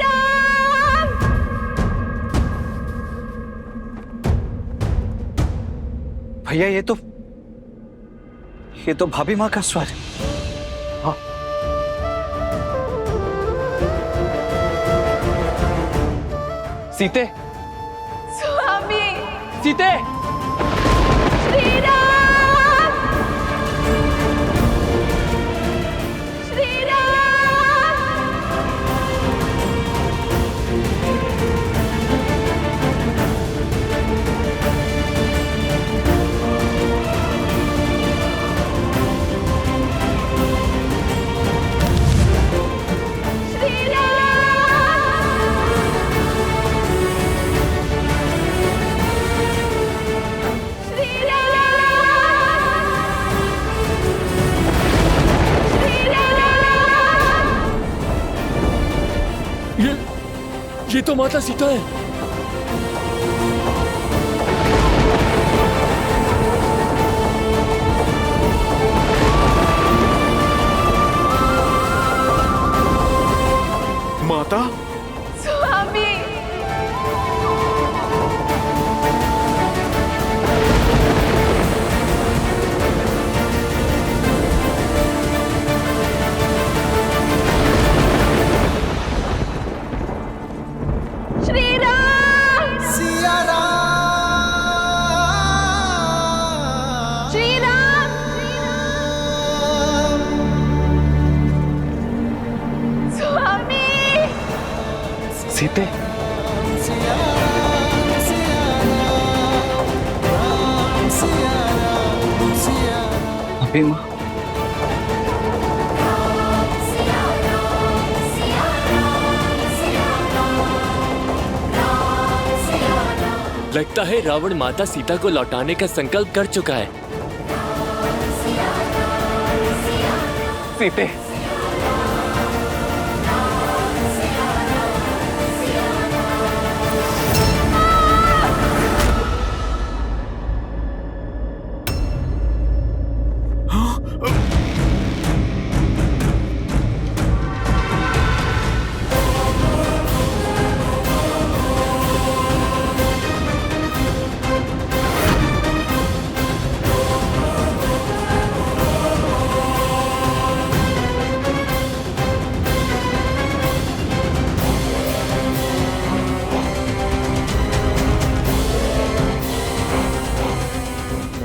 राम। भैया ये तो भाभी माँ का स्वर है। हाँ सीते, स्वामी सीते, श्री राम, श्री राम। श्री ये तो माता सीता है। माता, स्वामी श्री राम, सिया राम, श्री राम, स्वामी सीते, सिया राम, सिया राम, सिया राम, सिया राम। भाभी माँ लगता है रावण माता सीता को लौटाने का संकल्प कर चुका है। सीते,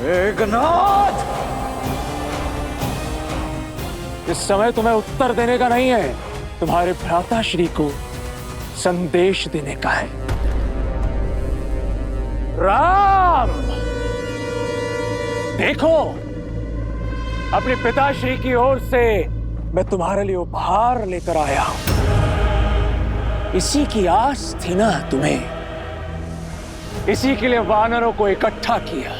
मेघनाद, इस समय तुम्हें उत्तर देने का नहीं है, तुम्हारे भ्राता श्री को संदेश देने का है। राम, देखो, अपने पिताश्री की ओर से मैं तुम्हारे लिए उपहार लेकर आया हूं। इसी की आस थी ना तुम्हें, इसी के लिए वानरों को इकट्ठा किया,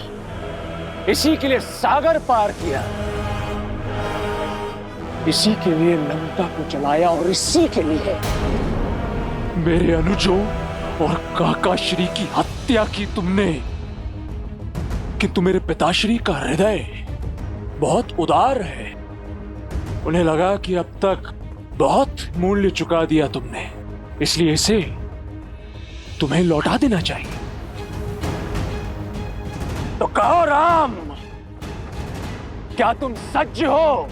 इसी के लिए सागर पार किया, इसी के लिए लंका को जलाया और इसी के लिए मेरे अनुजों और काकाश्री की हत्या की तुमने। किंतु मेरे पिताश्री का हृदय बहुत उदार है, उन्हें लगा कि अब तक बहुत मूल्य चुका दिया तुमने, इसलिए इसे तुम्हें लौटा देना चाहिए। तो कहो राम, क्या तुम सज्ज हो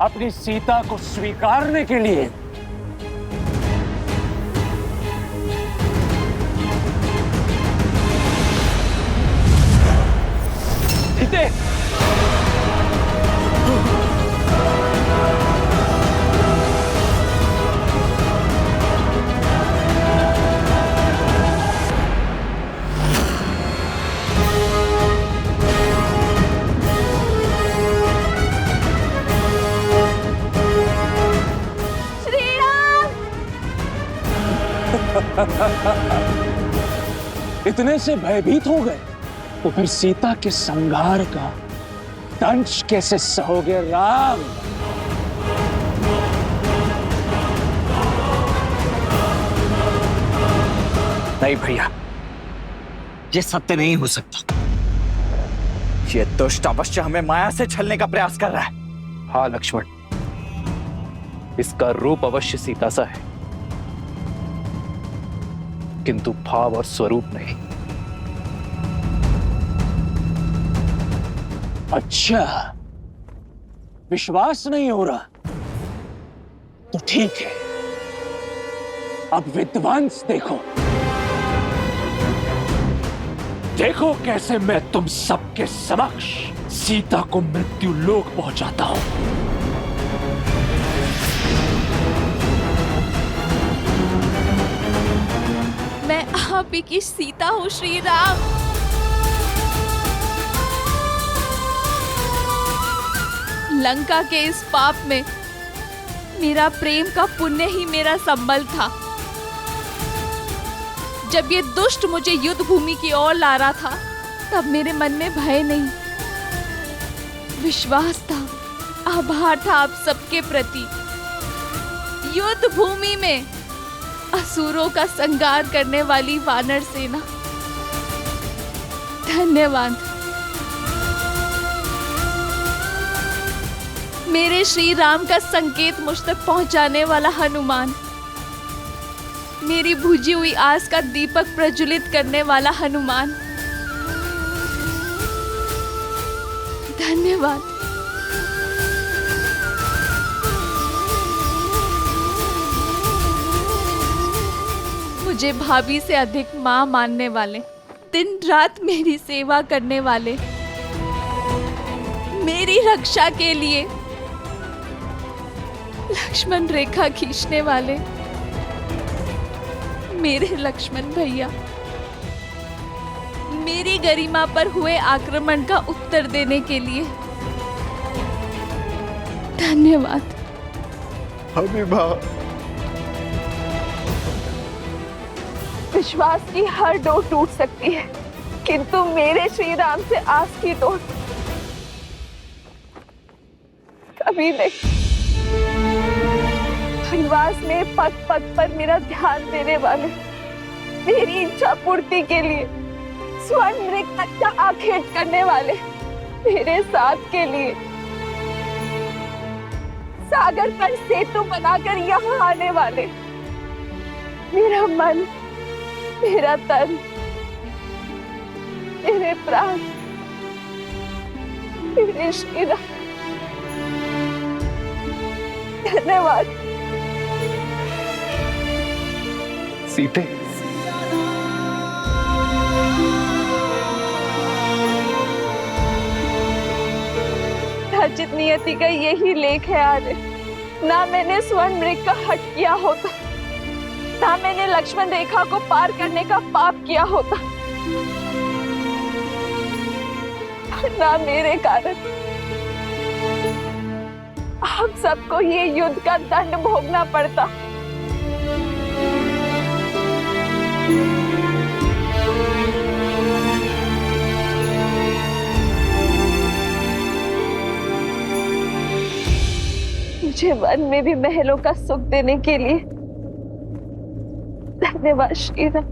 अपनी सीता को स्वीकारने के लिए? सीते, इतने से भयभीत हो गए तो फिर सीता के संहार का दंश कैसे सहोगे राम? नहीं भैया, ये सत्य नहीं हो सकता। ये दुष्ट अवश्य हमें माया से छलने का प्रयास कर रहा है। हाँ लक्ष्मण, इसका रूप अवश्य सीता सा है, किंतु भाव और स्वरूप नहीं। अच्छा, विश्वास नहीं हो रहा तो ठीक है, अब विध्वंस देखो। देखो कैसे मैं तुम सबके समक्ष सीता को मृत्यु लोक पहुंचाता हूं। मैं आप ही की सीता हूँ श्री राम। लंका के इस पाप में मेरा प्रेम का पुण्य ही मेरा संबल था। जब ये दुष्ट मुझे युद्ध भूमि की ओर ला रहा था, तब मेरे मन में भय नहीं, विश्वास था, आभार था आप सबके प्रति। युद्ध भूमि में असुरों का संहार करने वाली वानर सेना, धन्यवाद। मेरे श्री राम का संकेत मुझ तक पहुंचाने वाला हनुमान, मेरी बुझी हुई आस का दीपक प्रज्वलित करने वाला हनुमान, धन्यवाद। मुझे भाभी से अधिक मां मानने वाले, दिन रात मेरी सेवा करने वाले, मेरी रक्षा के लिए लक्ष्मण रेखा खींचने वाले, मेरे लक्ष्मण भैया, मेरी गरिमा पर हुए आक्रमण का उत्तर देने के लिए धन्यवाद। अभिभाव, विश्वास की हर डोर टूट सकती है, किंतु मेरे श्री राम से आस की डोर कभी नहीं। वनवास में पग पग पर मेरा ध्यान देने वाले, मेरी इच्छा पूर्ति के लिए स्वर्ण मृग तक का आखेट करने वाले, मेरे साथ के लिए सागर पर सेतु बनाकर यहाँ आने वाले, मेरा मन, मेरा तन, मेरे प्राण, मेरे श्री राम, धन्यवाद। सीते, अर्जित नियति का यही लेख है आज। ना मैंने स्वर्ण मृग का हट किया होता, ना मैंने लक्ष्मण रेखा को पार करने का पाप किया होता, ना मेरे कारण आप सबको ये युद्ध का दंड भोगना पड़ता। मुझे वन में भी महलों का सुख देने के लिए धन्यवाद श्री राम।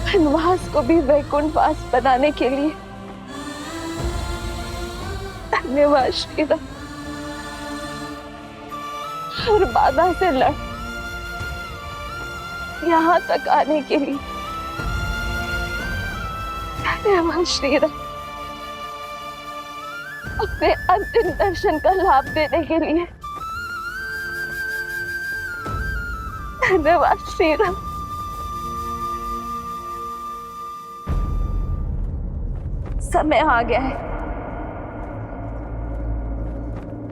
वनवास को भी वैकुंठ वास बनाने के लिए धन्यवाद श्री राम। हर बाधा से लड़ यहाँ तक आने के लिए धन्यवाद श्री राम। अपने अंतिम दर्शन का लाभ देने के लिए धन्यवाद श्री राम। समय आ गया है,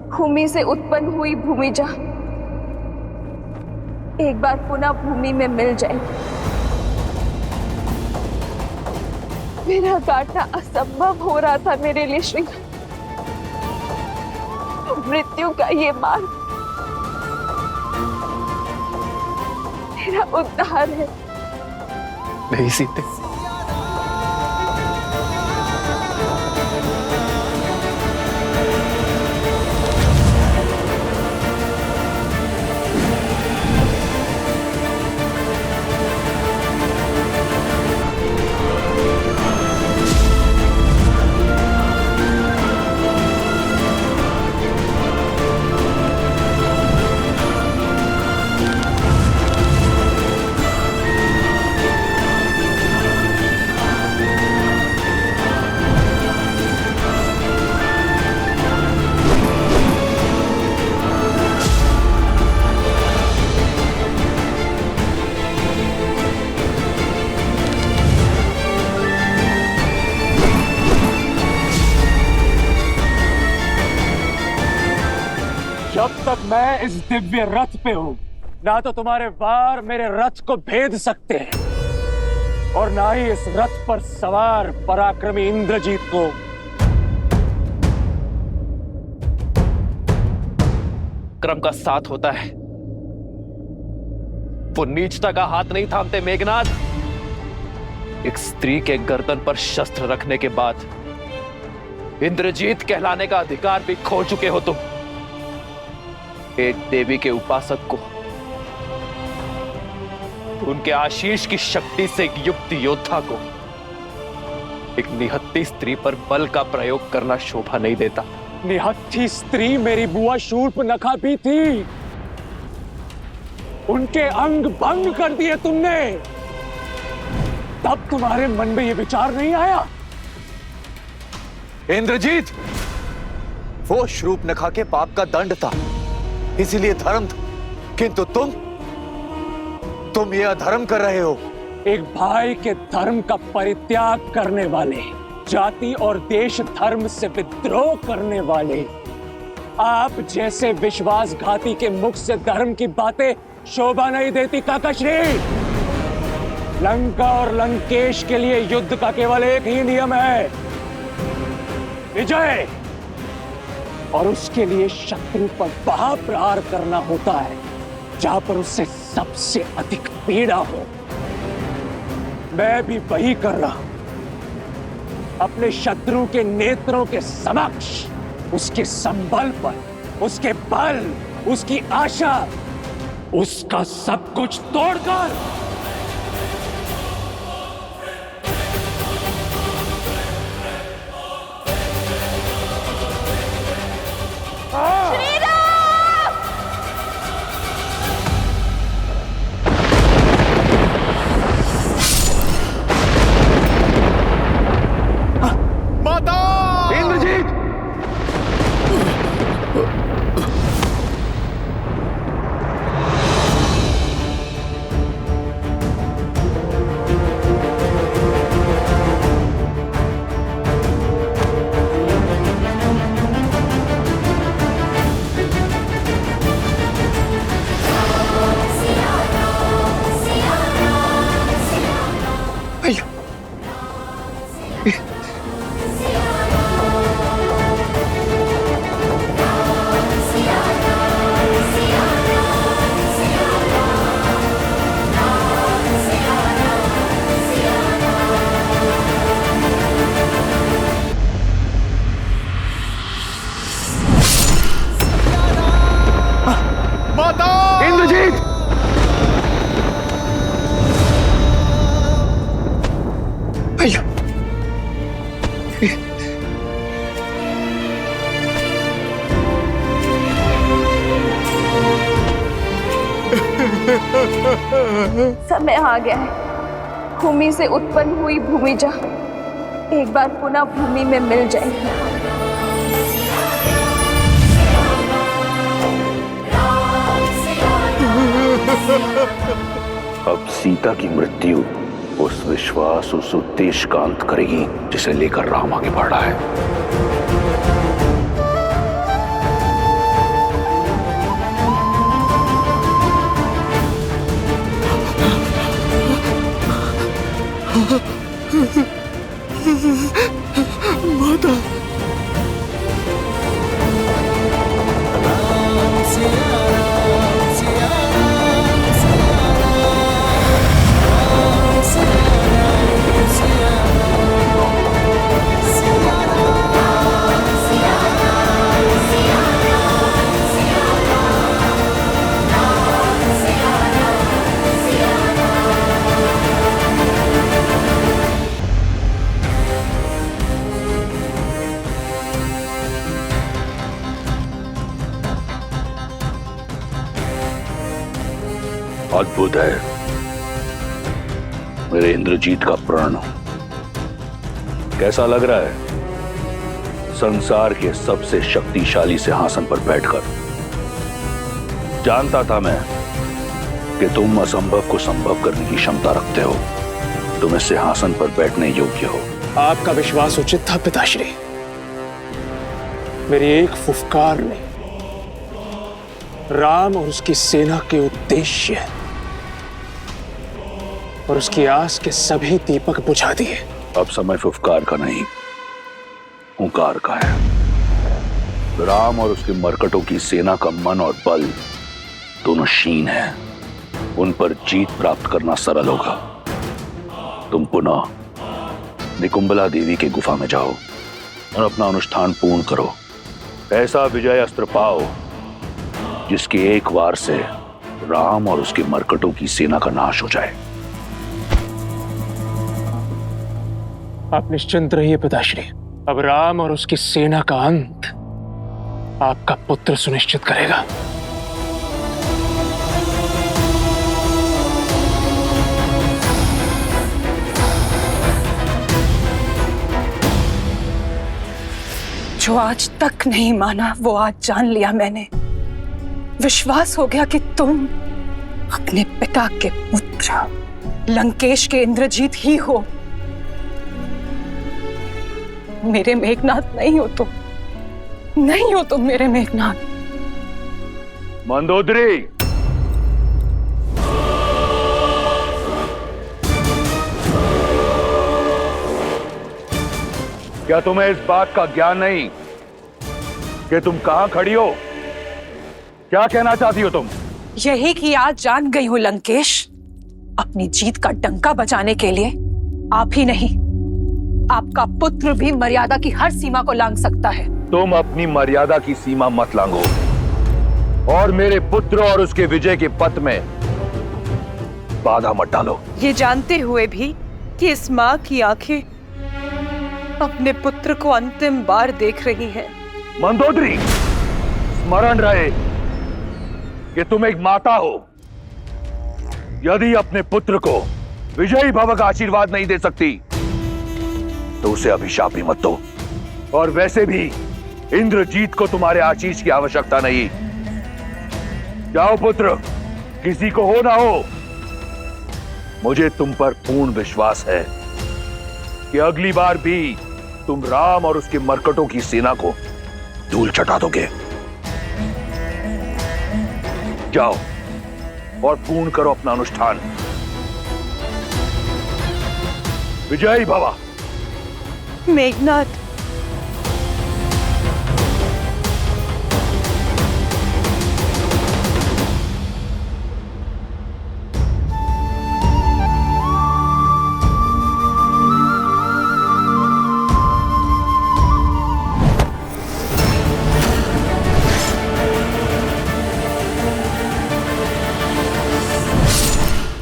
भूमि से उत्पन्न हुई भूमिजा एक बार पुनः भूमि में मिल जाएगी। मेरा काटना असंभव हो रहा था मेरे लिए श्री, मृत्यु का ये मार्ग मेरा उद्धार है। नहीं सीते, इस दिव्य रथ पे हूं, ना तो तुम्हारे वार मेरे रथ को भेद सकते हैं और ना ही इस रथ पर सवार पराक्रमी इंद्रजीत को। क्रम का साथ होता है, वो नीचता का हाथ नहीं थामते मेघनाद। एक स्त्री के गर्दन पर शस्त्र रखने के बाद इंद्रजीत कहलाने का अधिकार भी खो चुके हो तुम। एक देवी के उपासक को उनके आशीष की शक्ति से एक युक्त योद्धा को एक निहत्थी स्त्री पर बल का प्रयोग करना शोभा नहीं देता। निहत्थी स्त्री मेरी बुआ शूर्पनखा भी थी, उनके अंग भंग कर दिए तुमने, तब तुम्हारे मन में यह विचार नहीं आया? इंद्रजीत, वो शूर्पनखा के पाप का दंड था, इसीलिए धर्म था, किंतु तुम ये अधर्म कर रहे हो। एक भाई के धर्म का परित्याग करने वाले, जाति और देश धर्म से विद्रोह करने वाले, आप जैसे विश्वासघाती के मुख से धर्म की बातें शोभा नहीं देती काकाश्री। लंका और लंकेश के लिए युद्ध का केवल एक ही नियम है, विजय, और उसके लिए शत्रु पर वहां प्रहार करना होता है जहां पर उससे सबसे अधिक पीड़ा हो। मैं भी वही कर रहा हूं। अपने शत्रु के नेत्रों के समक्ष उसके संबल पर, उसके बल, उसकी आशा, उसका सब कुछ तोड़कर समय आ गया है, भूमि से उत्पन्न हुई भूमिजा एक बार पुनः भूमि में मिल जाएगी। अब सीता की मृत्यु उस विश्वास, उस उद्देश्य का अंत करेगी जिसे लेकर राम आगे बढ़ रहा है। माता, अद्भुत है मेरे इंद्रजीत का प्रण। कैसा लग रहा है संसार के सबसे शक्तिशाली सिंहासन पर बैठकर? जानता था मैं कि तुम असंभव को संभव करने की क्षमता रखते हो, तुम इस सिंहासन पर बैठने योग्य हो। आपका विश्वास उचित था पिताश्री। मेरी एक फुफकार ने राम और उसकी सेना के उद्देश्य और उसकी आस के सभी दीपक बुझा दिए। अब समय फुफकार का नहीं, हुंकार का है। राम और उसके मरकटों की सेना का मन और बल दोनों क्षीण है। उन पर जीत प्राप्त करना सरल होगा। तुम पुनः निकुंबला देवी के गुफा में जाओ और अपना अनुष्ठान पूर्ण करो। ऐसा विजय अस्त्र पाओ जिसके एक वार से राम और उसके मरकटों की सेना का नाश हो जाए। आप निश्चिंत रहिए पिताश्री। अब राम और उसकी सेना का अंत आपका पुत्र सुनिश्चित करेगा। जो आज तक नहीं माना वो आज जान लिया मैंने। विश्वास हो गया कि तुम अपने पिता के पुत्र लंकेश के इंद्रजीत ही हो। मेरे मेघनाथ नहीं हो तुम, नहीं हो तुम मेरे मेघनाथ। मंदोदरी, क्या तुम्हें इस बात का ज्ञान नहीं कि तुम कहां खड़ी हो? क्या कहना चाहती हो तुम? यही कि आज जान गई हूं लंकेश, अपनी जीत का डंका बजाने के लिए आप ही नहीं, आपका पुत्र भी मर्यादा की हर सीमा को लांघ सकता है। तुम अपनी मर्यादा की सीमा मत लांघो और मेरे पुत्र और उसके विजय के पथ में बाधा मत डालो। ये जानते हुए भी कि इस माँ की आंखें अपने पुत्र को अंतिम बार देख रही हैं। मंदोदरी, स्मरण रहे कि तुम एक माता हो। यदि अपने पुत्र को विजयी भव का आशीर्वाद नहीं दे सकती तो उसे अभिशाप भी मत दो। और वैसे भी इंद्रजीत को तुम्हारे आशीष की आवश्यकता नहीं। जाओ पुत्र, किसी को हो ना हो, मुझे तुम पर पूर्ण विश्वास है कि अगली बार भी तुम राम और उसके मरकटों की सेना को धूल चटा दोगे। जाओ और पूर्ण करो अपना अनुष्ठान। विजयी भव। मेघनाथ,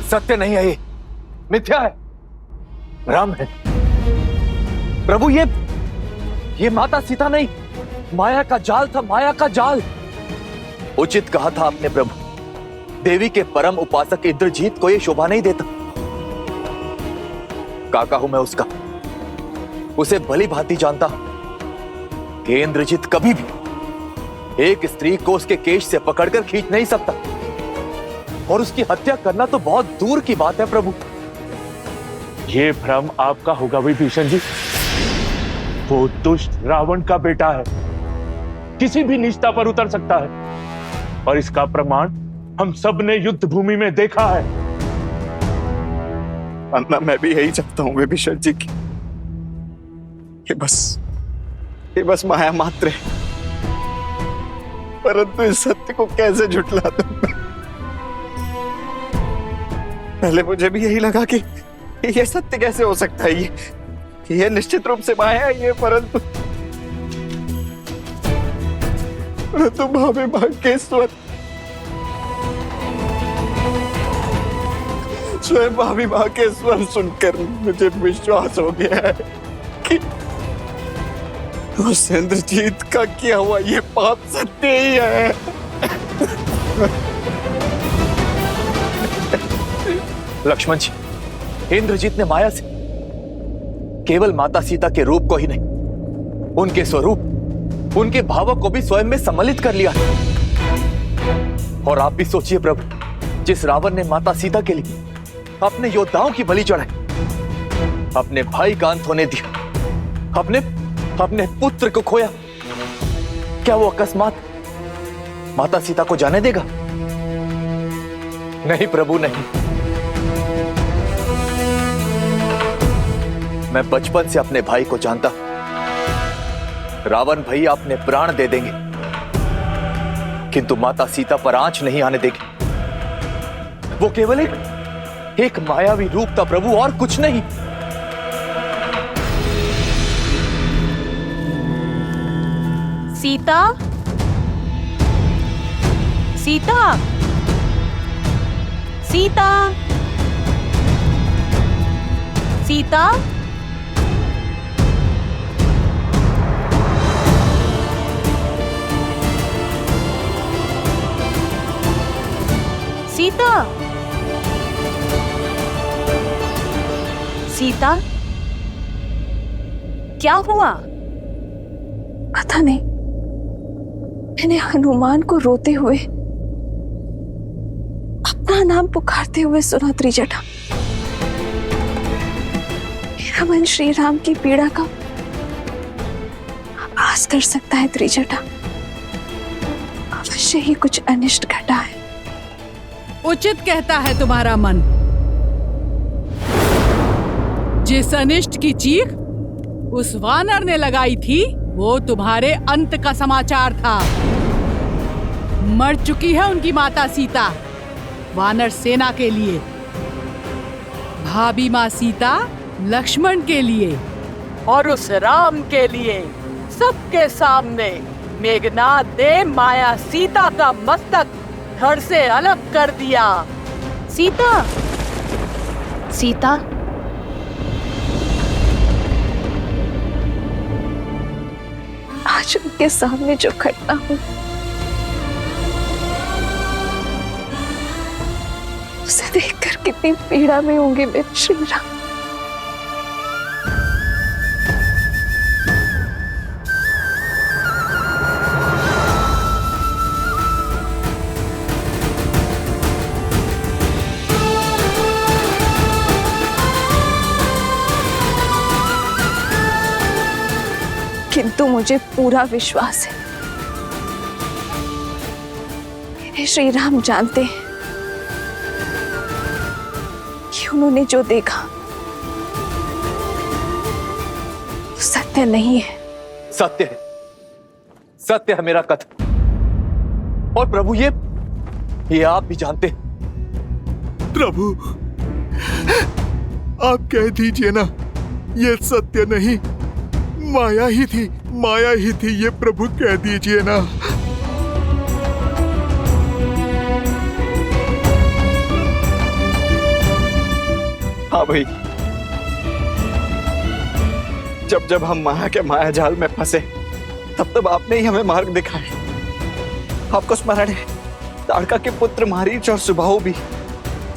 सत्य नहीं है, ये मिथ्या है, भ्रम है। प्रभु, ये माता सीता नहीं, माया का जाल था, माया का जाल। उचित कहा था आपने प्रभु। देवी के परम उपासक इंद्रजीत को यह शोभा नहीं देता। काका हूं मैं उसका, उसे भली भांति जानता कि इंद्रजीत कभी भी एक स्त्री को उसके केश से पकड़कर खींच नहीं सकता, और उसकी हत्या करना तो बहुत दूर की बात है प्रभु। ये भ्रम आपका होगा विभीषण जी। वो दुष्ट रावण का बेटा है, किसी भी निष्ठा पर उतर सकता है, और इसका प्रमाण हम सब ने युद्ध भूमि में देखा है। अन्ना, मैं भी यही चाहता हूं विभीषण जी की, ये बस माया मात्र है, परंतु इस सत्य को कैसे झुठला दूं? पहले मुझे भी यही लगा कि ये सत्य कैसे हो सकता है, ये निश्चित रूप से माया है, परंतु भाभी मां के स्वर, स्वयं भाभी मां के स्वर सुनकर मुझे विश्वास हो गया है कि उस इंद्रजीत का किया हुआ ये पाप सत्य ही है। लक्ष्मण जी, इंद्रजीत ने माया से केवल माता सीता के रूप को ही नहीं, उनके स्वरूप, उनके भावों को भी स्वयं में सम्मिलित कर लिया। और आप भी सोचिए प्रभु, जिस रावण ने माता सीता के लिए अपने योद्धाओं की बलि चढ़ाई, अपने भाई का अंत होने दिया, अपने पुत्र को खोया, क्या वो अकस्मात माता सीता को जाने देगा? नहीं प्रभु, नहीं। मैं बचपन से अपने भाई को जानता हूं। रावण भैया अपने प्राण दे देंगे, किंतु माता सीता पर आंच नहीं आने देंगे। वो केवल एक मायावी रूप था प्रभु, और कुछ नहीं। सीता, सीता, सीता, सीता, सीता, सीता, क्या हुआ? पता नहीं, मैंने हनुमान को रोते हुए, अपना नाम पुकारते हुए सुना त्रिजटा। मेरा मन श्री राम की पीड़ा का आभास कर सकता है त्रिजटा। अवश्य ही कुछ अनिष्ट घटा है। उचित कहता है तुम्हारा मन। जिस अनिष्ट की चीख उस वानर ने लगाई थी, वो तुम्हारे अंत का समाचार था। मर चुकी है उनकी माता सीता वानर सेना के लिए, भाभी माँ सीता लक्ष्मण के लिए, और उस राम के लिए सबके सामने मेघनाद ने माया सीता का मस्तक धड़ से अलग कर दिया। सीता, सीता, आज उनके सामने जो घटना हुई, उसे देखकर कितनी पीड़ा में होंगे मेरे श्री राम। किंतु मुझे पूरा विश्वास है, मेरे श्री राम जानते हैं कि उन्होंने जो देखा वो सत्य नहीं है। सत्य है, सत्य है मेरा कथन। और प्रभु ये आप भी जानते हैं। प्रभु, आप कह दीजिए ना, ये सत्य नहीं, माया ही थी, माया ही थी, ये प्रभु कह दीजिए ना। हाँ भाई, जब जब हम माया के माया जाल में फंसे, तब तब आपने ही हमें मार्ग दिखाए। आपको स्मरण है ताड़का के पुत्र मारीच और सुबाहु भी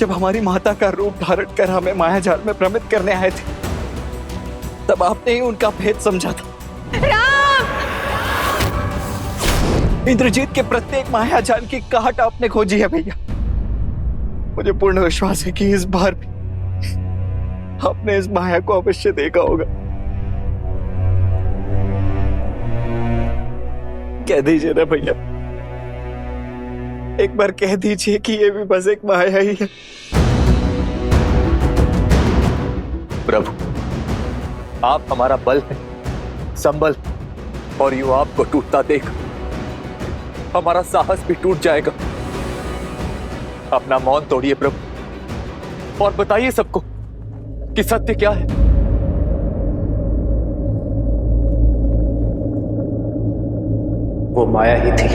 जब हमारी माता का रूप धारण कर हमें माया जाल में भ्रमित करने आए थे, तब आपने ही उनका भेद समझा था। इंद्रजीत के प्रत्येक माया जाल की काट आपने खोजी है भैया। मुझे पूर्ण विश्वास है कि इस बार भी आपने इस माया को अवश्य देखा होगा। कह दीजिए ना भैया, एक बार कह दीजिए कि ये भी बस एक माया ही है। प्रभु, आप हमारा बल है, संबल, और यूं आपको टूटता देख हमारा साहस भी टूट जाएगा। अपना मौन तोड़िए प्रभु, और बताइए सबको कि सत्य क्या है। वो माया ही थी।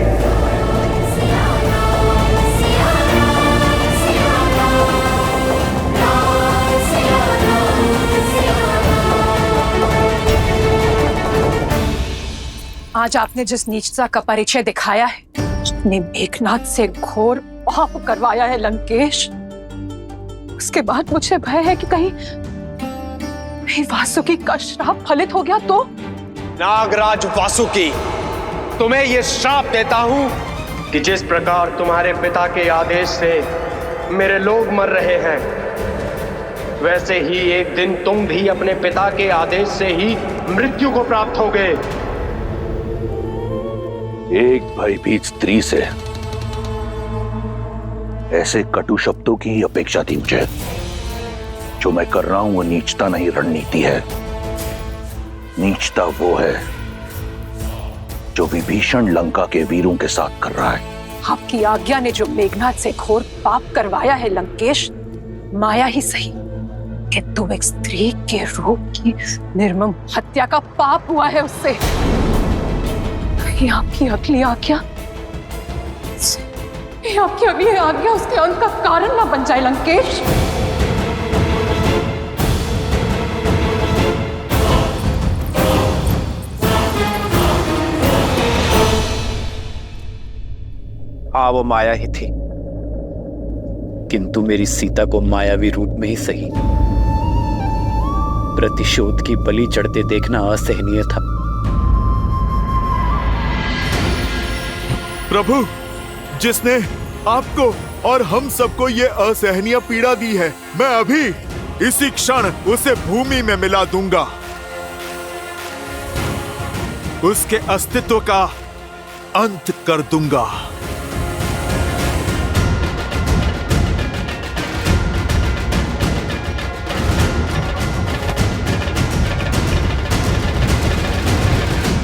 आज आपने जिस नीचता का परिचय दिखाया है, अपने मेघनाद से घोर पाप करवाया है लंकेश, उसके बाद मुझे भय है कि कहीं वासुकी का श्राप फलित हो गया तो। नागराज वासुकी, तुम्हें यह श्राप देता हूं कि जिस प्रकार तुम्हारे पिता के आदेश से मेरे लोग मर रहे हैं, वैसे ही एक दिन तुम भी अपने पिता के आदेश से ही मृत्यु को प्राप्त होगे। एक भयभीत स्त्री से ऐसे कटु शब्दों की ही अपेक्षा थी मुझे। जो मैं कर रहा हूं वो नीचता नहीं, रणनीति है। नीचता वो है जो विभीषण लंका के वीरों के साथ कर रहा है। आपकी आज्ञा ने जो मेघनाथ से घोर पाप करवाया है लंकेश, माया ही सही कि तुम एक स्त्री के रूप की निर्मम हत्या का पाप हुआ है उससे। ये आपकी अगली आज्ञा, ये आपकी अगली आज्ञा उसके अंत का कारण ना बन जाए लंकेश। हाँ, वो माया ही थी, किंतु मेरी सीता को मायावी रूप में ही सही प्रतिशोध की बलि चढ़ते देखना असहनीय था। प्रभु, जिसने आपको और हम सबको ये असहनीय पीड़ा दी है, मैं अभी इसी क्षण उसे भूमि में मिला दूंगा। उसके अस्तित्व का अंत कर दूंगा।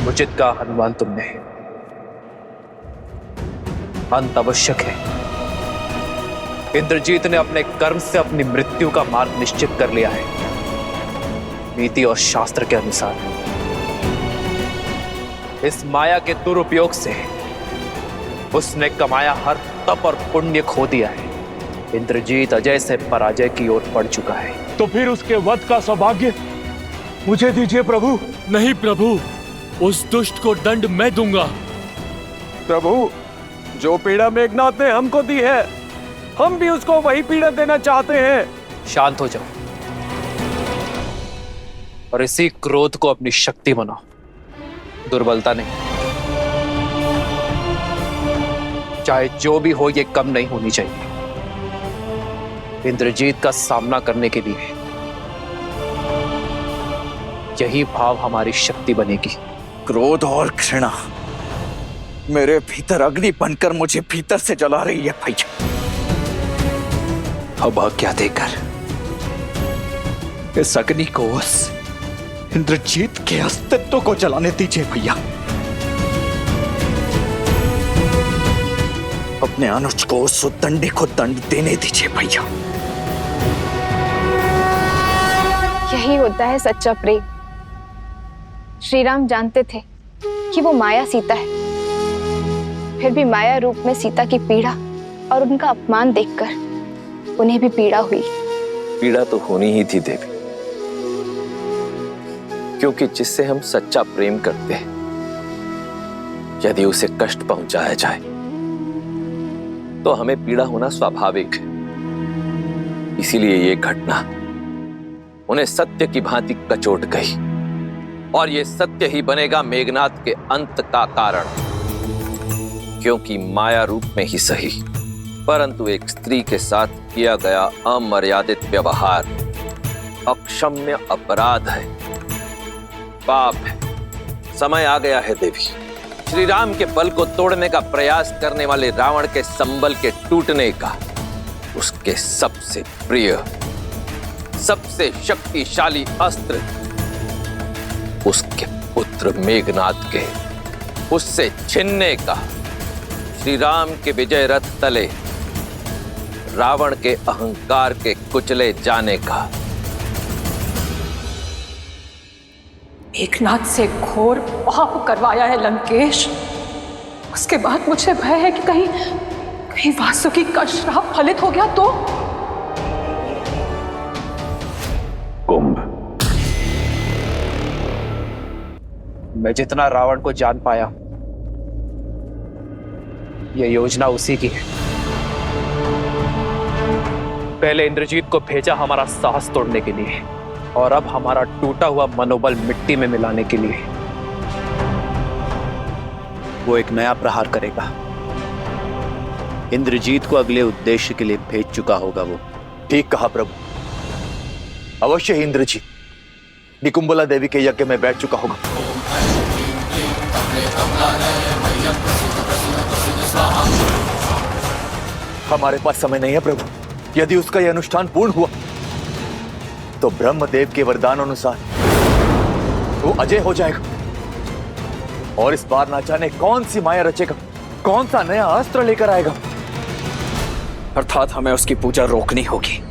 उचित का हनुमान तुमने, अंत आवश्यक है। इंद्रजीत ने अपने कर्म से अपनी मृत्यु का मार्ग निश्चित कर लिया है। नीति और शास्त्र के अनुसार इस माया के दुरुपयोग से उसने कमाया हर तप और पुण्य खो दिया है। इंद्रजीत अजय से पराजय की ओर बढ़ चुका है। तो फिर उसके वध का सौभाग्य मुझे दीजिए प्रभु। नहीं प्रभु, उस दुष्ट को दंड मैं दूंगा। प्रभु, जो पीड़ा मेघनाथ ने हमको दी है, हम भी उसको वही पीड़ा देना चाहते हैं। शांत हो जाओ और इसी क्रोध को अपनी शक्ति बनाओ, दुर्बलता नहीं। चाहे जो भी हो, ये कम नहीं होनी चाहिए। इंद्रजीत का सामना करने के लिए यही भाव हमारी शक्ति बनेगी। क्रोध और घृणा मेरे भीतर अग्नि बनकर मुझे भीतर से जला रही है भैया। अब आज्ञा देकर इस अग्नि को उस इंद्रजीत के अस्तित्व को जलाने दीजिए भैया। अपने अनुज को उस उद्दंडी को दंड देने दीजिए भैया। यही होता है सच्चा प्रेम। श्री राम जानते थे कि वो माया सीता है, फिर भी माया रूप में सीता की पीड़ा और उनका अपमान देखकर उन्हें भी पीड़ा हुई। पीड़ा तो होनी ही थी देवी, क्योंकि जिससे हम सच्चा प्रेम करते हैं, यदि उसे कष्ट पहुंचाया जाए तो हमें पीड़ा होना स्वाभाविक है। इसीलिए ये घटना उन्हें सत्य की भांति कचोट गई, और ये सत्य ही बनेगा मेघनाथ के अंत का कारण। क्योंकि माया रूप में ही सही, परंतु एक स्त्री के साथ किया गया अमर्यादित व्यवहार अक्षम्य अपराध है, पाप है। समय आ गया है देवी। श्री राम के बल को तोड़ने का प्रयास करने वाले रावण के संबल के टूटने का, उसके सबसे प्रिय, सबसे शक्तिशाली अस्त्र, उसके पुत्र मेघनाथ के उससे छिनने का, श्री राम के विजय रथ तले रावण के अहंकार के कुचले जाने का। मेघनाथ से घोर पाप करवाया है लंकेश। उसके बाद मुझे भय है कि कहीं वासुकी का श्राप फलित हो गया तो। कुंभ, मैं जितना रावण को जान पाया, यह योजना उसी की है। पहले इंद्रजीत को भेजा हमारा साहस तोड़ने के लिए, और अब हमारा टूटा हुआ मनोबल मिट्टी में मिलाने के लिए। वो एक नया प्रहार करेगा। इंद्रजीत को अगले उद्देश्य के लिए भेज चुका होगा वो। ठीक कहा प्रभु, अवश्य ही इंद्रजीत निकुंबला देवी के यज्ञ में बैठ चुका होगा। हमारे पास समय नहीं है प्रभु। यदि उसका यह अनुष्ठान पूर्ण हुआ तो ब्रह्मदेव के वरदान अनुसार वो अजय हो जाएगा और इस बार ना जाने कौन सी माया रचेगा, कौन सा नया अस्त्र लेकर आएगा। अर्थात हमें उसकी पूजा रोकनी होगी,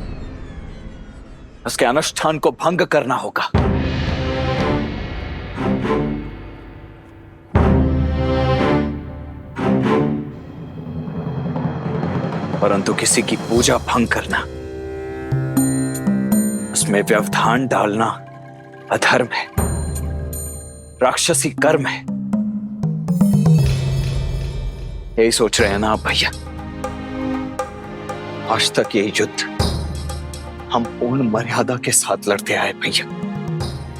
उसके अनुष्ठान को भंग करना होगा। परंतु किसी की पूजा भंग करना, उसमें व्यवधान डालना अधर्म है, राक्षसी कर्म है। यही सोच रहे हैं ना आप भैया? आज तक यही युद्ध हम पूर्ण मर्यादा के साथ लड़ते आए भैया,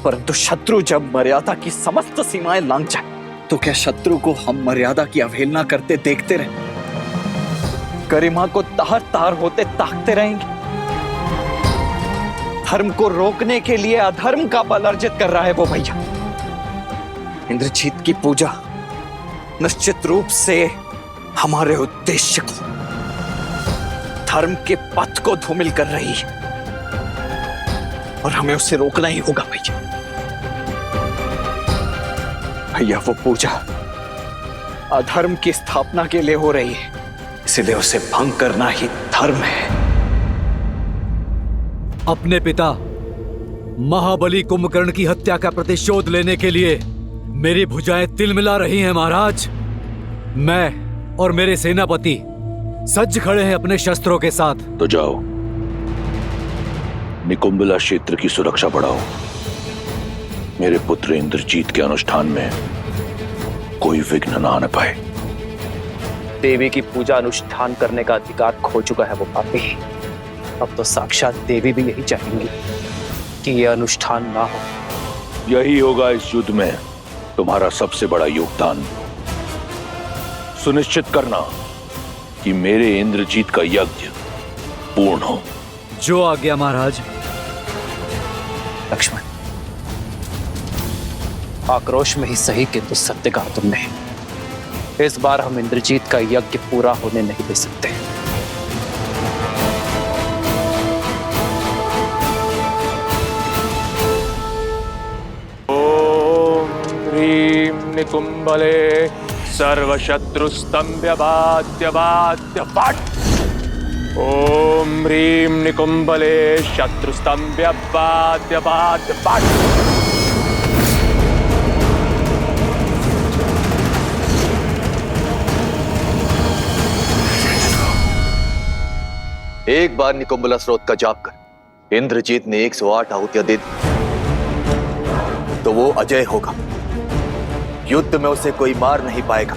परंतु शत्रु जब मर्यादा की समस्त सीमाएं लांघ जाए तो क्या शत्रु को हम मर्यादा की अवहेलना करते देखते रहे, गरिमा को तार तार होते ताकते रहेंगे? धर्म को रोकने के लिए अधर्म का बल अर्जित कर रहा है वो भैया। इंद्रजीत की पूजा निश्चित रूप से हमारे उद्देश्य को, धर्म के पथ को धूमिल कर रही है और हमें उसे रोकना ही होगा भैया। भैया वो पूजा अधर्म की स्थापना के लिए हो रही है, इसलिए उसे भंग करना ही धर्म है। अपने पिता महाबली कुंभकर्ण की हत्या का प्रतिशोध लेने के लिए मेरी भुजाएं तिलमिला रही हैं महाराज। मैं और मेरे सेनापति सज्ज खड़े हैं अपने शस्त्रों के साथ। तो जाओ, निकुंभला क्षेत्र की सुरक्षा बढ़ाओ। मेरे पुत्र इंद्रजीत के अनुष्ठान में कोई विघ्न न आने पाए। देवी की पूजा अनुष्ठान करने का अधिकार खो चुका है वो पापी। अब तो साक्षात देवी भी यही चाहेंगी कि यह अनुष्ठान ना हो। यही होगा इस युद्ध में तुम्हारा सबसे बड़ा योगदान। सुनिश्चित करना कि मेरे इंद्रजीत का यज्ञ पूर्ण हो। जो आज्ञा महाराज। लक्ष्मण, आक्रोश में ही सही किंतु सत्य कहा तुमने। इस बार हम इंद्रजीत का यज्ञ पूरा होने नहीं दे सकते। ओम ह्रीं निकुंभले सर्वशत्रुस्तंभ्यबाद्य बाद्य फट। ओम ह्रीं निकुंभले शत्रुस्तंभ्यबाद्य बाद्य फट। एक बार निकुंभला स्रोत का जाप कर इंद्रजीत ने 108 आहुतियां दे दी तो वो अजय होगा। युद्ध में उसे कोई मार नहीं पाएगा।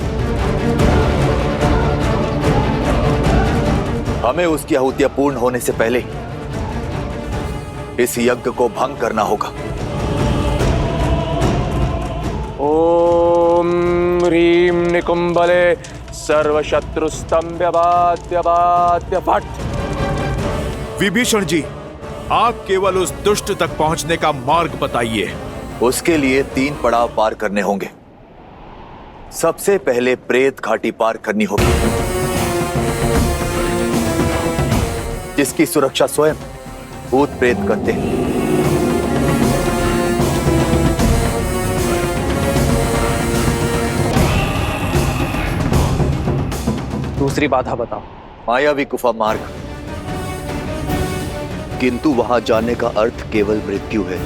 हमें उसकी आहुतियां पूर्ण होने से पहले इस यज्ञ को भंग करना होगा। ओम ह्रीं निकुंभले सर्वशत्रुस्तंभ्यबाद्य बाद्य फट। विभीषण जी, आप केवल उस दुष्ट तक पहुंचने का मार्ग बताइए। उसके लिए 3 पड़ाव पार करने होंगे। सबसे पहले प्रेत घाटी पार करनी होगी, जिसकी सुरक्षा स्वयं भूत प्रेत करते हैं। दूसरी बाधा बताओ। मायावी गुफा मार्ग, किंतु वहां जाने का अर्थ केवल मृत्यु है।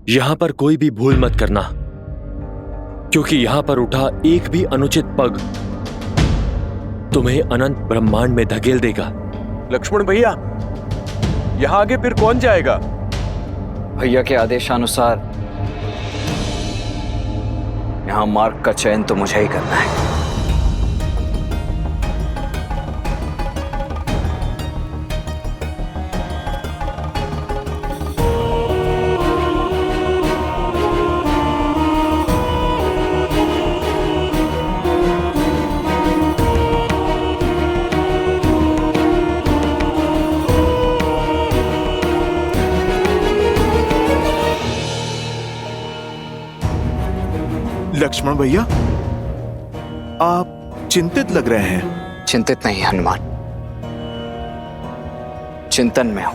यहां पर कोई भी भूल मत करना, क्योंकि यहां पर उठा एक भी अनुचित पग तुम्हें अनंत ब्रह्मांड में धकेल देगा। लक्ष्मण भैया, यहाँ आगे फिर कौन जाएगा? भैया के आदेशानुसार यहाँ मार्ग का चयन तो मुझे ही करना है। लक्ष्मण भैया, आप चिंतित लग रहे हैं। चिंतित नहीं हनुमान, चिंतन में हूं।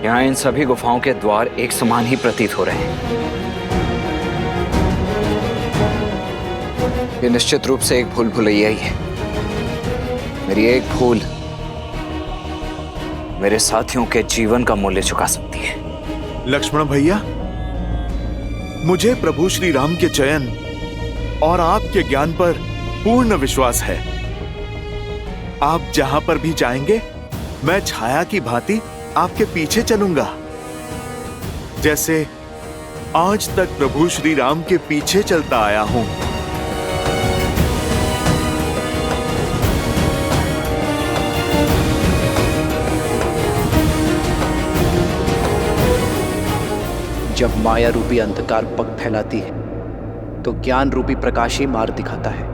यहां इन सभी गुफाओं के द्वार एक समान ही प्रतीत हो रहे हैं। ये निश्चित रूप से एक भूल भुलैया ही है। मेरी एक भूल मेरे साथियों के जीवन का मूल्य चुका सकती है। लक्ष्मण भैया, मुझे प्रभु श्री राम के चयन और आपके ज्ञान पर पूर्ण विश्वास है। आप जहां पर भी जाएंगे, मैं छाया की भांति आपके पीछे चलूंगा, जैसे आज तक प्रभु श्री राम के पीछे चलता आया हूं। जब माया रूपी अंधकार पग फैलाती है तो ज्ञान रूपी प्रकाश ही मार्ग दिखाता है।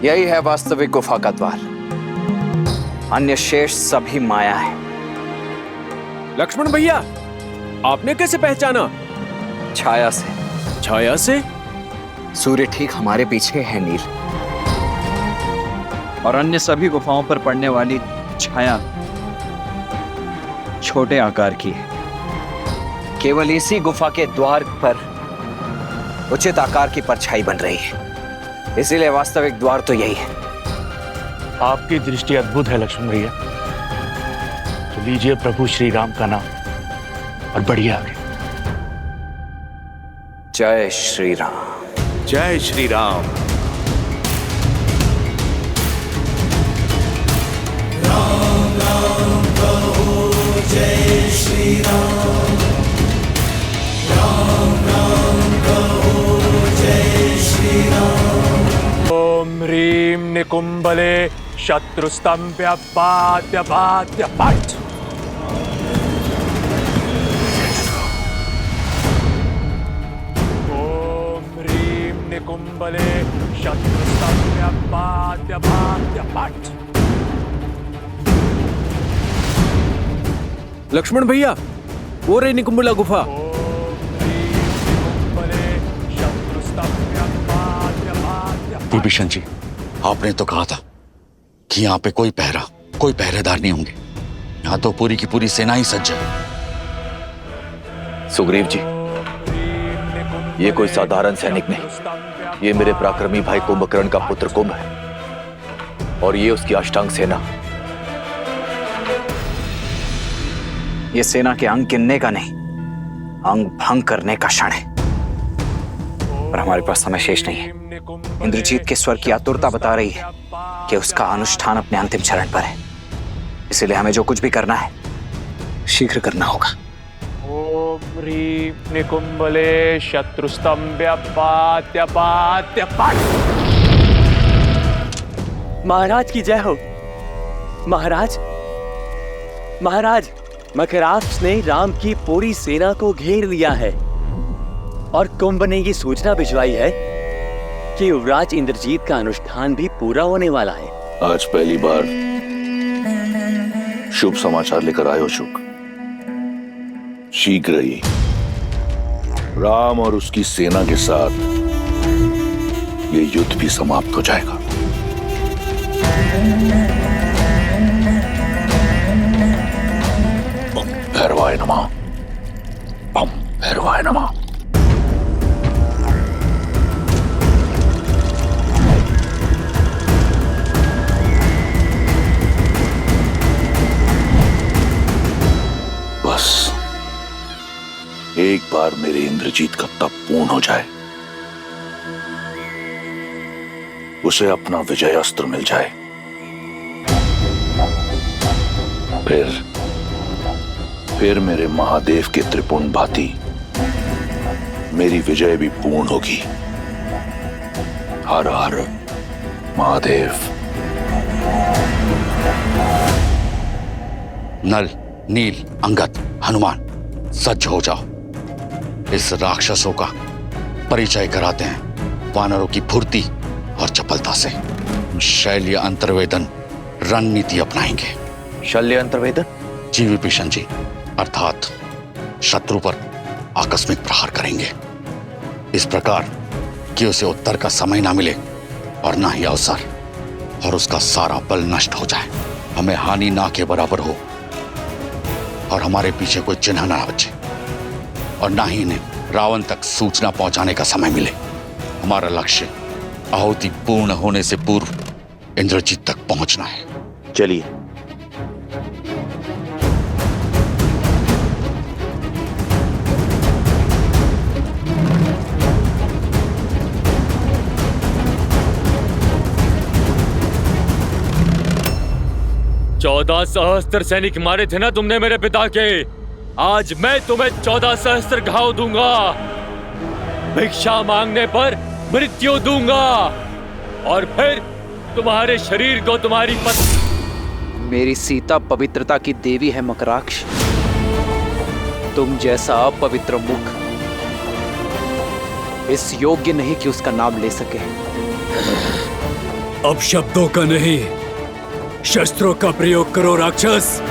यही है वास्तविक गुफा का द्वार। अन्य शेष सभी माया है। लक्ष्मण भैया, आपने कैसे पहचाना? छाया से। छाया से? सूर्य ठीक हमारे पीछे है नील, और अन्य सभी गुफाओं पर पड़ने वाली छाया छोटे आकार की है। केवल इसी गुफा के द्वार पर उचित आकार की परछाई बन रही है, इसीलिए वास्तविक द्वार तो यही है। आपकी दृष्टि अद्भुत है लक्ष्मण भैया। तो लीजिए प्रभु श्री राम का नाम और बढ़िया आगे। जय श्री राम। जय श्री राम। राम राम कहो जय श्री राम। राम राम कहो जय श्री राम। ओम ह्रीं निकुंभले शत्रुस्तंभ्य बाध्य बाध्य पट। ओम ह्रीं निकुंभले शत्रुस्तंभ्य बाध्य बाध्य पट। लक्ष्मण भैया, वो रे निकुंभला गुफा। विभीषण जी, आपने तो कहा था कि यहाँ पे कोई पहरेदार नहीं होंगे। यहाँ तो पूरी की पूरी सेना ही सज्ज है। सुग्रीव जी, ये कोई साधारण सैनिक नहीं, ये मेरे पराक्रमी भाई कुंभकर्ण का पुत्र कुंभ है, और ये उसकी अष्टांग सेना। ये सेना के अंग गिनने का नहीं, अंग भंग करने का क्षण है, पर हमारे पास समय शेष नहीं है। इंद्रजीत के स्वर की आतुरता बता रही है कि उसका अनुष्ठान अपने अंतिम चरण पर है, इसलिए हमें जो कुछ भी करना है शीघ्र करना होगा। ओम ह्रीं निकुंभले शत्रुस्तंभ्य बाध्य बाध्य पट। महाराज की जय हो। महाराज, महाराज, मकराक्ष ने राम की पूरी सेना को घेर लिया है, और कुंभ ने ये सूचना भिजवाई है कि युवराज इंद्रजीत का अनुष्ठान भी पूरा होने वाला है। आज पहली बार शुभ समाचार लेकर आए हो शुक। शीघ्र ही राम और उसकी सेना के साथ ये युद्ध भी समाप्त हो जाएगा। ओम भैरवाय नमः, ओम भैरवाय नमः। बस एक बार मेरे इंद्रजीत का तप पूर्ण हो जाए, उसे अपना विजय अस्त्र मिल जाए, फिर मेरे महादेव के त्रिपुंड भांति मेरी विजय भी पूर्ण होगी। हर हर महादेव। नल, नील, अंगद, हनुमान, सज्ज हो जाओ। इस राक्षसों का परिचय कराते हैं वानरों की फुर्ती और चपलता से। शैल्य अंतर्वेदन रणनीति अपनाएंगे। शल्य अंतर्वेदन? जी विभीषण जी, अर्थात शत्रु पर आकस्मिक प्रहार करेंगे, इस प्रकार कि उसे उत्तर का समय ना मिले और ना ही अवसर, और उसका सारा बल नष्ट हो जाए, हमें हानि ना के बराबर हो और हमारे पीछे कोई चिन्ह ना बचे, और ना ही इन्हें रावण तक सूचना पहुंचाने का समय मिले। हमारा लक्ष्य आहुति पूर्ण होने से पूर्व इंद्रजीत तक पहुंचना है। चलिए। चौदह सहस्त्र सैनिक मारे थे ना तुमने मेरे पिता के, आज मैं तुम्हें 14 सहस्त्र घाव दूंगा। भिक्षा मांगने पर मृत्यु दूंगा और फिर तुम्हारे शरीर को तुम्हारी पत्नी। मेरी सीता पवित्रता की देवी है मकराक्ष। तुम जैसा अपवित्र मुख इस योग्य नहीं कि उसका नाम ले सके। अब शब्दों का नहीं, शस्त्रों का प्रयोग करो राक्षस।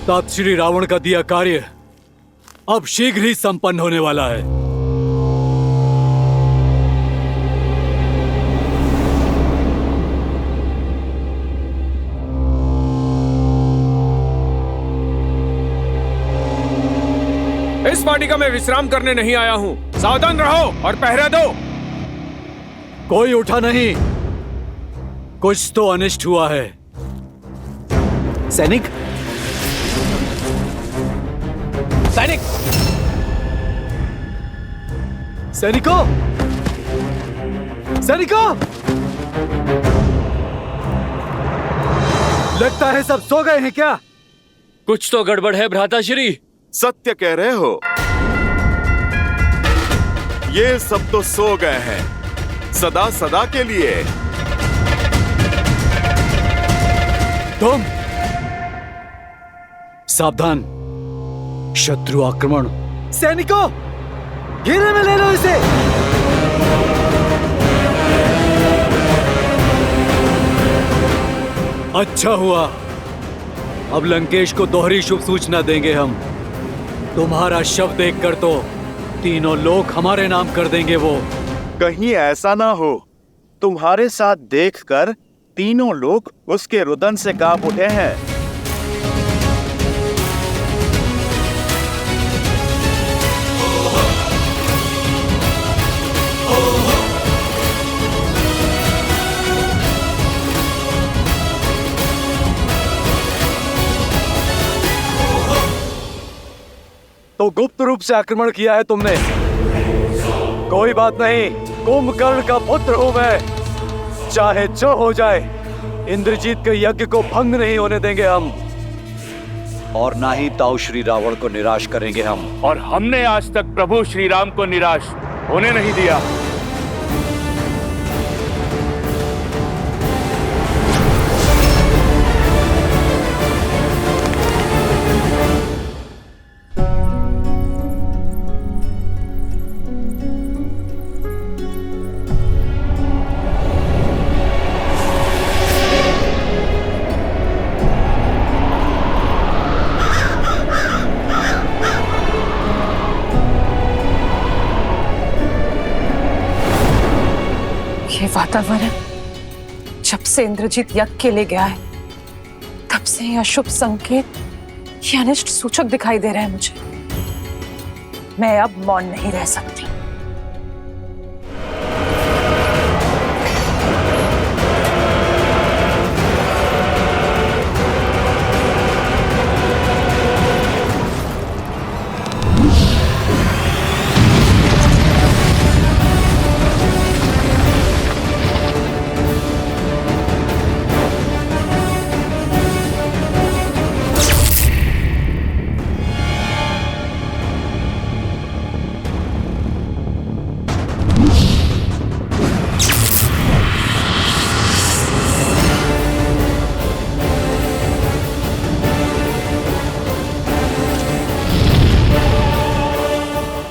तात श्री रावण का दिया कार्य अब शीघ्र ही संपन्न होने वाला है। इस वाटिका में विश्राम करने नहीं आया हूँ। सावधान रहो और पहरा दो। कोई उठा नहीं, कुछ तो अनिष्ट हुआ है। सैनिक, सैनिक, सैनिकों, सैनिकों! लगता है सब सो गए हैं क्या? कुछ तो गड़बड़ है भ्राताश्री। सत्य कह रहे हो, ये सब तो सो गए हैं सदा सदा के लिए। तुम सावधान, शत्रु आक्रमण। सैनिकों, घेरे में ले लो इसे। अच्छा हुआ, अब लंकेश को दोहरी शुभ सूचना देंगे हम। तुम्हारा शव देखकर तो तीनों लोग हमारे नाम कर देंगे। वो कहीं ऐसा ना हो तुम्हारे साथ देखकर तीनों लोग उसके रुदन से कांप उठे हैं। तो गुप्त रूप से आक्रमण किया है तुमने। कोई बात नहीं, कुंभकर्ण का पुत्र हूं मैं, चाहे जो हो जाए इंद्रजीत के यज्ञ को भंग नहीं होने देंगे हम, और ना ही ताऊ श्री रावण को निराश करेंगे हम। और हमने आज तक प्रभु श्री राम को निराश होने नहीं दिया। ये वातावरण जब से इंद्रजीत यज्ञ के लिए गया है तब से ये अशुभ संकेत, ये अनिष्ट सूचक दिखाई दे रहे हैं मुझे। मैं अब मौन नहीं रह सकती।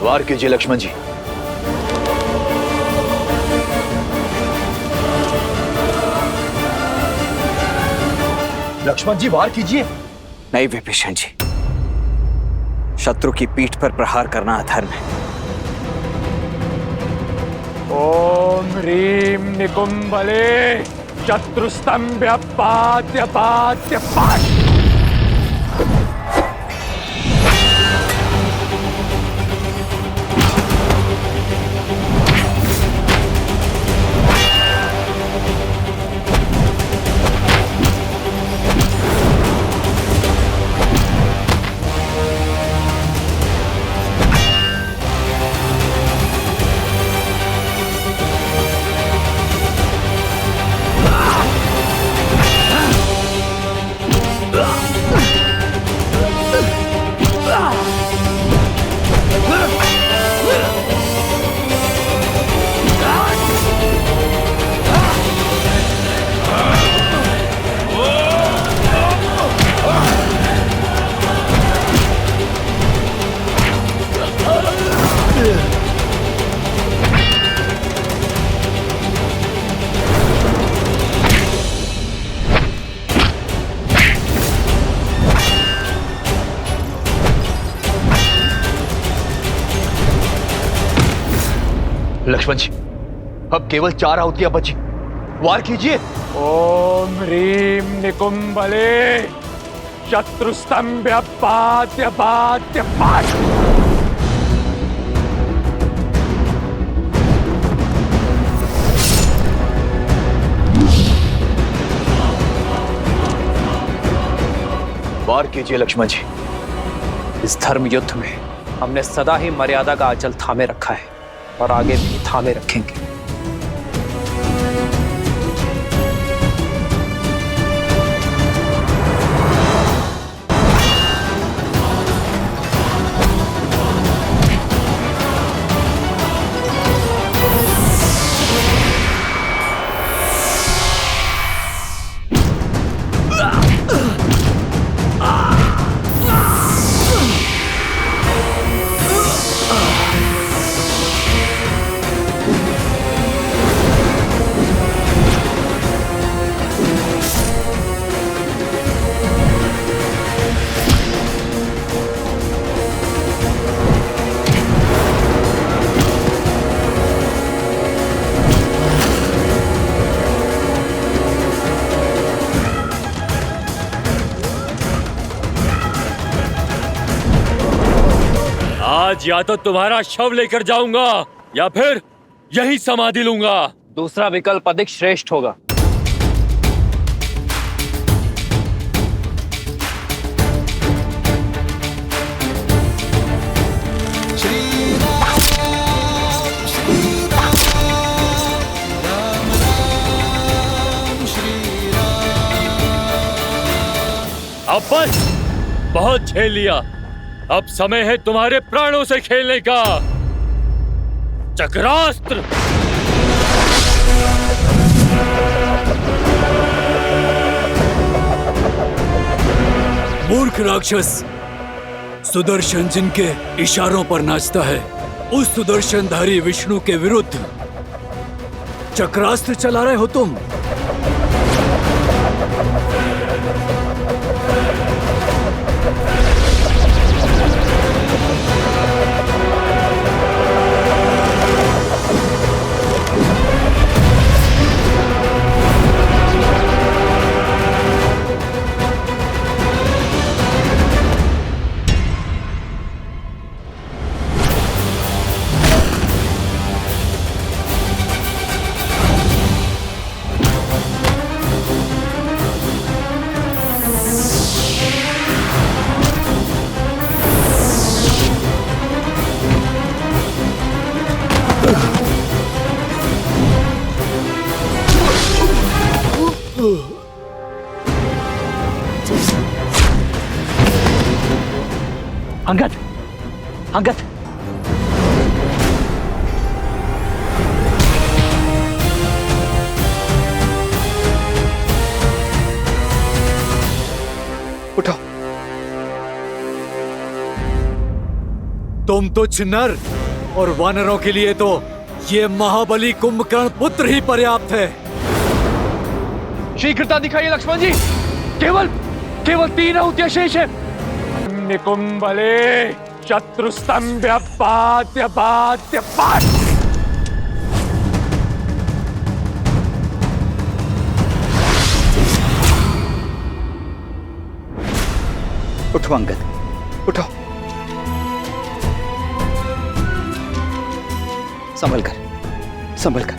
वार कीजिए लक्ष्मण जी। लक्ष्मण जी वार कीजिए। नहीं विभीषण जी, शत्रु की पीठ पर प्रहार करना अधर्म है। ओम ह्रीम निकुंभले शत्रुस्तंभ्य पाद्य पाद्य पाद्य। लक्ष्मण जी, अब केवल 4 आहुतियां बची, वार कीजिए। ओम ह्रीम निकुंभले शत्रुस्तंभ्य पाद्य पाद्य पाद। वार कीजिए लक्ष्मण जी। इस धर्म युद्ध में हमने सदा ही मर्यादा का आंचल थामे रखा है और आगे भी थामे रखेंगे। आज या तो तुम्हारा शव लेकर जाऊंगा या फिर यही समाधि लूंगा। दूसरा विकल्प अधिक श्रेष्ठ होगा। अब बस, बहुत झेल लिया। अब समय है तुम्हारे प्राणों से खेलने का। चक्रास्त्र। मूर्ख राक्षस, सुदर्शन जिनके इशारों पर नाचता है, उस सुदर्शनधारी विष्णु के विरुद्ध चक्रास्त्र चला रहे हो तुम। अंगद, अंगद, उठो। तुम तुच्छ नर और वानरों के लिए तो ये महाबली कुंभकर्ण पुत्र ही पर्याप्त है। शीघ्रता दिखाइए लक्ष्मण जी। केवल 3 आहुतियां शेष है। निकुंभले शत्रुस्तंभ्य पाद्य पाद्य पाद। उठो अंगद, उठो। संभल कर, संभल कर।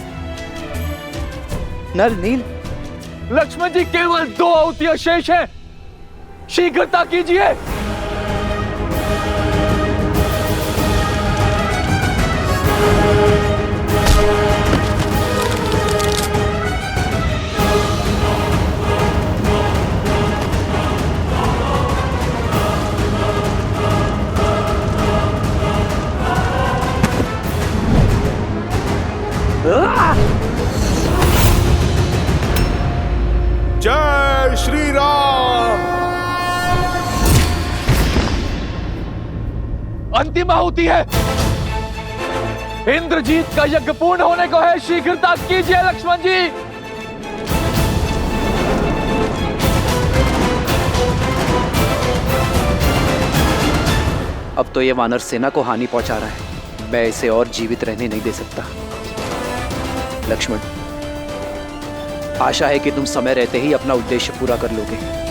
नल नील। लक्ष्मण जी, केवल 2 आहुतियां शेष है। शीघ्रता कीजिए। जय श्री राम। अंतिम आहुति है। इंद्रजीत का यज्ञ पूर्ण होने को है। शीघ्रता कीजिए लक्ष्मण जी। अब तो ये वानर सेना को हानि पहुंचा रहा है। मैं इसे और जीवित रहने नहीं दे सकता। लक्ष्मण, आशा है कि तुम समय रहते ही अपना उद्देश्य पूरा कर लोगे।